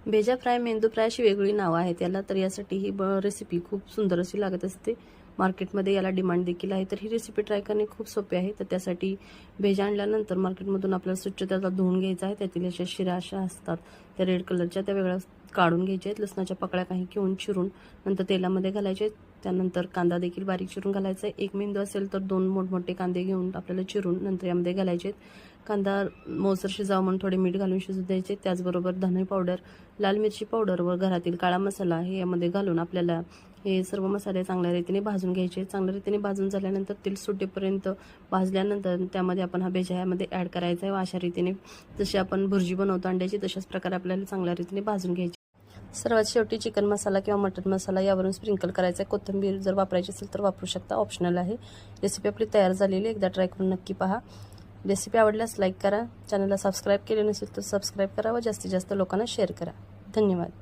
भेजा फ्राय, मेंदू फ्राय अशी वेगळी नावं आहेत याला. तर यासाठी ही रेसिपी खूप सुंदर अशी लागत असते. मार्केटमध्ये याला डिमांड देखील आहे. तर ही रेसिपी ट्राय करणे खूप सोपे आहे. तर त्यासाठी भेजा आणल्यानंतर मार्केटमधून आपल्याला स्वच्छ त्याला धुवून घ्यायचा आहे. त्यातील अशा शिरा अशा असतात त्या रेड कलरच्या, त्या वेगळ्या काढून घ्यायच्या आहेत. लसणाच्या पाकळ्या काही घेऊन चिरून नंतर तेलामध्ये घालायचे. त्यानंतर कांदा देखील बारीक चिरून घालायचा आहे. एक मेंदू असेल तर 2 मोठमोठे कांदे घेऊन आपल्याला चिरून नंतर यामध्ये घालायचे. कांदा मऊसर शिजावा म्हणून थोडे मीठ घालून शिजू द्यायचे. त्याचबरोबर धने पावडर, लाल मिरची पावडर व घरातील काळा मसाला हे यामध्ये घालून आपल्याला हे सर्व मसाले चांगल्या रीतीने भाजून घ्यायचे. चांगल्या रीतीने भाजून झाल्यानंतर तेल सुटेपर्यंत भाजल्यानंतर त्यामध्ये आपण हा भेजा यामध्ये ॲड करायचा आहे. व अशा रीतीने जशी आपण भुर्जी बनवतो अंड्याची तशाच प्रकारे आपल्याला चांगल्या रीतीने भाजून घ्यायची. सर्वात शेवटी चिकन मसाला किंवा मटन मसाला यावरून स्प्रिंकल करायचा आहे. कोथिंबीर जर वापरायची असेल तर वापरू शकता, ऑप्शनल आहे. रेसिपी आपली तयार झालेली, एकदा ट्राय करून नक्की पहा. रेसिपी आवडल्यास लाईक करा, चॅनलला सबस्क्राईब केले नसेल तर सबस्क्राईब करा व जास्तीत जास्त लोकांना शेअर करा. धन्यवाद.